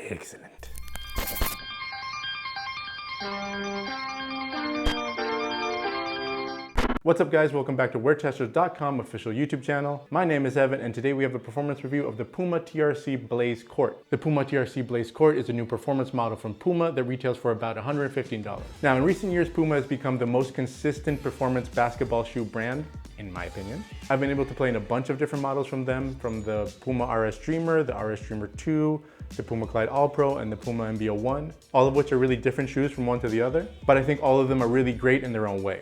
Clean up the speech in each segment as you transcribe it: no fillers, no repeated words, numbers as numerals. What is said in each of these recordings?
Excellent. What's up guys, welcome back to WearTesters.com official YouTube channel. My name is Evan and today we have a performance review of the PUMA TRC Blaze Court. The PUMA TRC Blaze Court is a new performance model from PUMA that retails for about $115. Now in recent years, PUMA has become the most consistent performance basketball shoe brand, in my opinion. I've been able to play in a bunch of different models from them, from the PUMA RS Dreamer, the RS Dreamer 2, the PUMA Clyde All Pro, and the PUMA MBO 1, all of which are really different shoes from one to the other, but I think all of them are really great in their own way.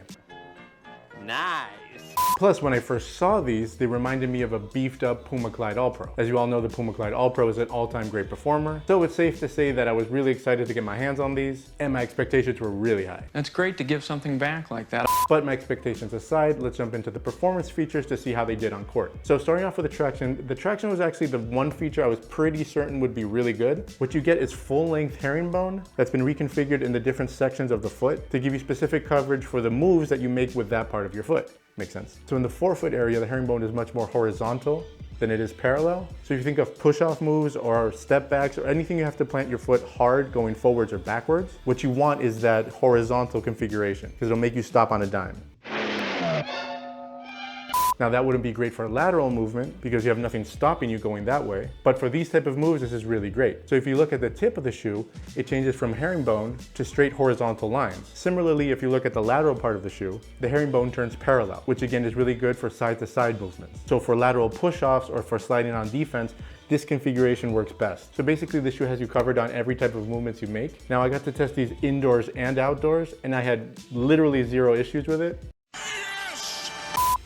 Nice. Plus, when I first saw these, they reminded me of a beefed up PUMA Clyde All Pro. As you all know, the PUMA Clyde All Pro is an all-time great performer, so it's safe to say that I was really excited to get my hands on these, and my expectations were really high. It's great to give something back like that. But my expectations aside, let's jump into the performance features to see how they did on court. So starting off with the traction was actually the one feature I was pretty certain would be really good. What you get is full-length herringbone that's been reconfigured in the different sections of the foot to give you specific coverage for the moves that you make with that part of your foot. Makes sense. So in the forefoot area, the herringbone is much more horizontal than it is parallel. So if you think of push-off moves or step backs or anything you have to plant your foot hard going forwards or backwards, what you want is that horizontal configuration because it'll make you stop on a dime. Now that wouldn't be great for lateral movement because you have nothing stopping you going that way. But for these type of moves, this is really great. So if you look at the tip of the shoe, it changes from herringbone to straight horizontal lines. Similarly, if you look at the lateral part of the shoe, the herringbone turns parallel, which again is really good for side-to-side movements. So for lateral push-offs or for sliding on defense, this configuration works best. So basically the shoe has you covered on every type of movements you make. Now I got to test these indoors and outdoors and I had literally zero issues with it.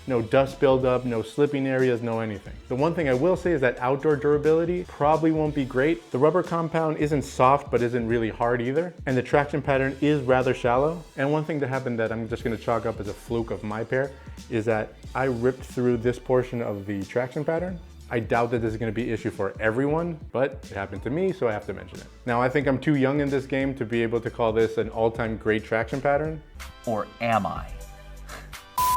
No dust buildup, no slipping areas, no anything. The one thing I will say is that outdoor durability probably won't be great. The rubber compound isn't soft, but isn't really hard either. And the traction pattern is rather shallow. And one thing that happened that I'm just gonna chalk up as a fluke of my pair is that I ripped through this portion of the traction pattern. I doubt that this is gonna be an issue for everyone, but it happened to me, so I have to mention it. Now, I think I'm too young in this game to be able to call this an all-time great traction pattern. Or am I?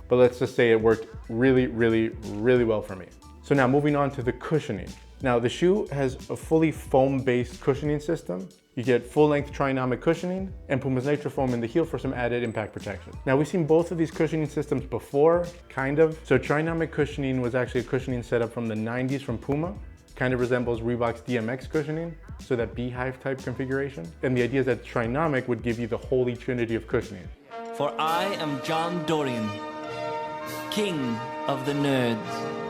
But let's just say it worked really, really, really well for me. So now moving on to the cushioning. Now the shoe has a fully foam-based cushioning system. You get full-length trinomic cushioning and Puma's Nitro Foam in the heel for some added impact protection. Now we've seen both of these cushioning systems before, kind of. So trinomic cushioning was actually a cushioning setup from the 90s from Puma. Kind of resembles Reebok's DMX cushioning, so that beehive type configuration. And the idea is that trinomic would give you the holy trinity of cushioning. For I am John Dorian, king of the nerds.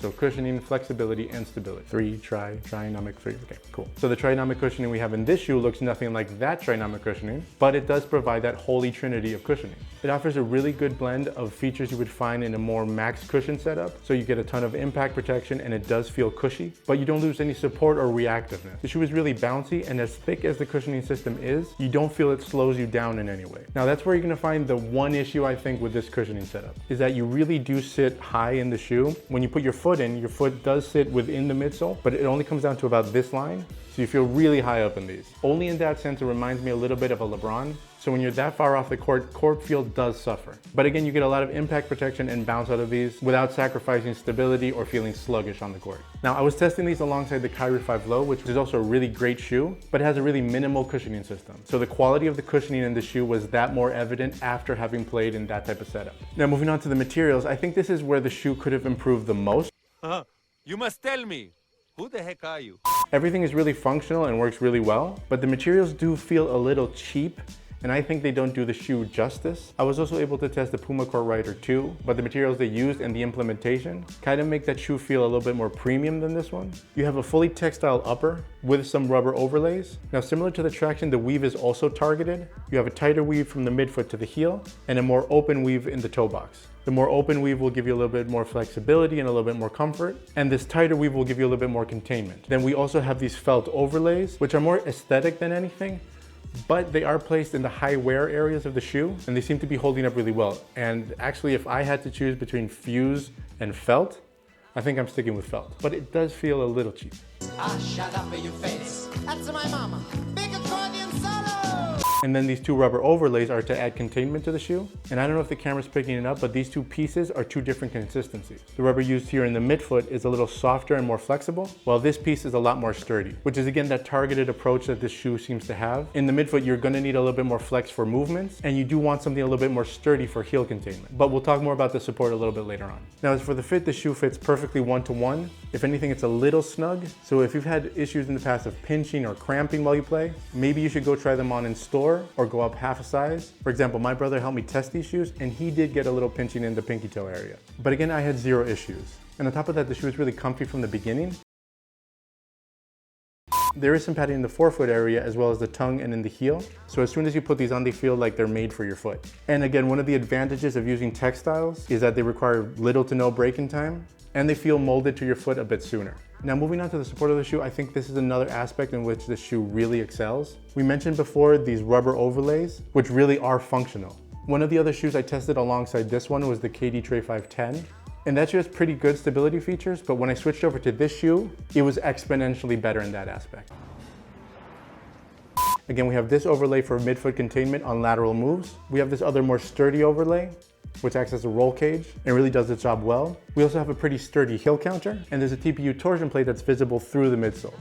So cushioning, flexibility, and stability. Trinomic. Okay, cool. So the trinomic cushioning we have in this shoe looks nothing like that trinomic cushioning, but it does provide that holy trinity of cushioning. It offers a really good blend of features you would find in a more max cushion setup. So you get a ton of impact protection and it does feel cushy, but you don't lose any support or reactiveness. The shoe is really bouncy, and as thick as the cushioning system is, you don't feel it slows you down in any way. Now that's where you're gonna find the one issue I think with this cushioning setup, is that you really do sit high in the shoe. When you put your foot in, your foot does sit within the midsole, but it only comes down to about this line. So you feel really high up in these. Only in that sense, it reminds me a little bit of a LeBron. So when you're that far off the court, court feel does suffer. But again, you get a lot of impact protection and bounce out of these without sacrificing stability or feeling sluggish on the court. Now I was testing these alongside the Kyrie 5 Low, which is also a really great shoe, but it has a really minimal cushioning system. So the quality of the cushioning in the shoe was that more evident after having played in that type of setup. Now moving on to the materials, I think this is where the shoe could have improved the most. You must tell me, who the heck are you? Everything is really functional and works really well, but the materials do feel a little cheap, and I think they don't do the shoe justice. I was also able to test the Puma Court Rider 2, but the materials they used and the implementation kind of make that shoe feel a little bit more premium than this one. You have a fully textile upper with some rubber overlays. Now similar to the traction, the weave is also targeted. You have a tighter weave from the midfoot to the heel and a more open weave in the toe box. The more open weave will give you a little bit more flexibility and a little bit more comfort, and this tighter weave will give you a little bit more containment. Then we also have these felt overlays, which are more aesthetic than anything, but they are placed in the high wear areas of the shoe, and they seem to be holding up really well. And actually, if I had to choose between fuse and felt, I think I'm sticking with felt, but it does feel a little cheap. Ah, shut up in your face. That's my mama. Big accordion solo! And then these two rubber overlays are to add containment to the shoe. And I don't know if the camera's picking it up, but these two pieces are two different consistencies. The rubber used here in the midfoot is a little softer and more flexible, while this piece is a lot more sturdy, which is again that targeted approach that this shoe seems to have. In the midfoot, you're gonna need a little bit more flex for movements, and you do want something a little bit more sturdy for heel containment. But we'll talk more about the support a little bit later on. Now, as for the fit, the shoe fits perfectly one-to-one. If anything, it's a little snug. So if you've had issues in the past of pinching or cramping while you play, maybe you should go try them on in store or go up half a size. For example, my brother helped me test these shoes and he did get a little pinching in the pinky toe area. But again, I had zero issues. And on top of that, the shoe is really comfy from the beginning. There is some padding in the forefoot area as well as the tongue and in the heel. So as soon as you put these on, they feel like they're made for your foot. And again, one of the advantages of using textiles is that they require little to no break-in time and they feel molded to your foot a bit sooner. Now moving on to the support of the shoe, I think this is another aspect in which the shoe really excels. We mentioned before these rubber overlays, which really are functional. One of the other shoes I tested alongside this one was the KD Tray 510. And that shoe has pretty good stability features, but when I switched over to this shoe, it was exponentially better in that aspect. Again, we have this overlay for midfoot containment on lateral moves. We have this other more sturdy overlay, which acts as a roll cage and really does its job well. We also have a pretty sturdy heel counter, and there's a TPU torsion plate that's visible through the midsole.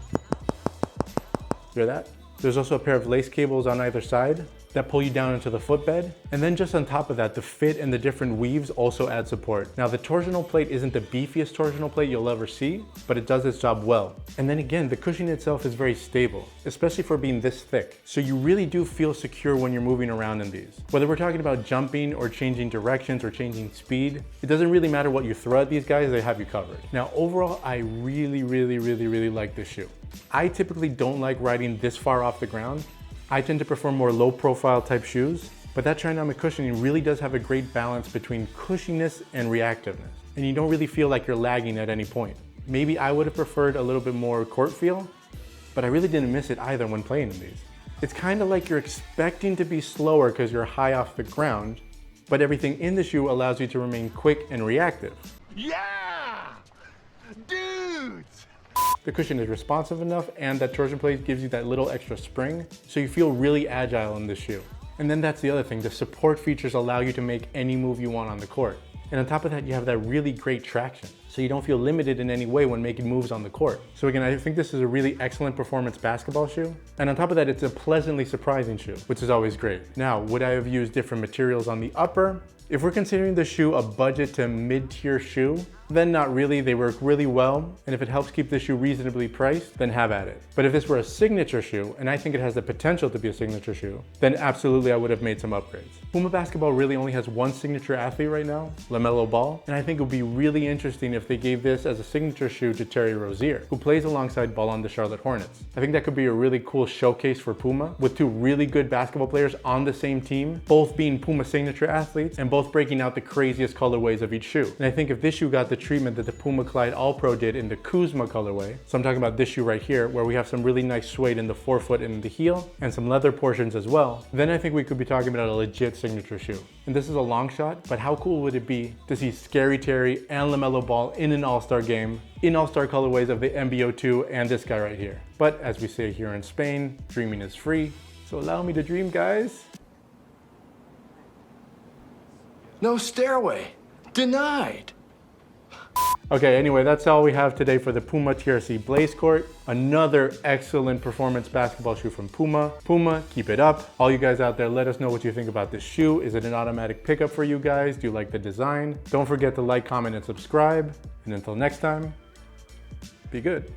Hear that? There's also a pair of lace cables on either side that pull you down into the footbed. And then just on top of that, the fit and the different weaves also add support. Now the torsional plate isn't the beefiest torsional plate you'll ever see, but it does its job well. And then again, the cushioning itself is very stable, especially for being this thick. So you really do feel secure when you're moving around in these. Whether we're talking about jumping or changing directions or changing speed, it doesn't really matter what you throw at these guys, they have you covered. Now overall, I really like this shoe. I typically don't like riding this far off the ground. I tend to prefer more low profile type shoes, but that Trinomic cushioning really does have a great balance between cushiness and reactiveness. And you don't really feel like you're lagging at any point. Maybe I would have preferred a little bit more court feel, but I really didn't miss it either when playing in these. It's kind of like you're expecting to be slower because you're high off the ground, but everything in the shoe allows you to remain quick and reactive. Yeah! Dudes! The cushion is responsive enough and that torsion plate gives you that little extra spring, so you feel really agile in this shoe. And then that's the other thing, the support features allow you to make any move you want on the court. And on top of that, you have that really great traction, so you don't feel limited in any way when making moves on the court. So again, I think this is a really excellent performance basketball shoe. And on top of that, it's a pleasantly surprising shoe, which is always great. Now, would I have used different materials on the upper? If we're considering the shoe a budget to mid-tier shoe, then not really, they work really well, and if it helps keep the shoe reasonably priced, then have at it. But if this were a signature shoe, and I think it has the potential to be a signature shoe, then absolutely I would have made some upgrades. PUMA Basketball really only has one signature athlete right now, LaMelo Ball, and I think it would be really interesting if they gave this as a signature shoe to Terry Rozier, who plays alongside Ball on the Charlotte Hornets. I think that could be a really cool showcase for PUMA, with two really good basketball players on the same team, both being PUMA signature athletes, and both breaking out the craziest colorways of each shoe. And I think if this shoe got the treatment that the PUMA Clyde All Pro did in the Kuzma colorway, so I'm talking about this shoe right here, where we have some really nice suede in the forefoot and in the heel, and some leather portions as well, then I think we could be talking about a legit signature shoe. And this is a long shot, but how cool would it be to see Scary Terry and LaMelo Ball in an all-star game, in all-star colorways of the MBO2 and this guy right here. But as we say here in Spain, dreaming is free, so allow me to dream, guys. No stairway. Denied. Okay, anyway, that's all we have today for the PUMA TRC Blaze Court. Another excellent performance basketball shoe from PUMA. PUMA, keep it up. All you guys out there, let us know what you think about this shoe. Is it an automatic pickup for you guys? Do you like the design? Don't forget to like, comment, and subscribe. And until next time, be good.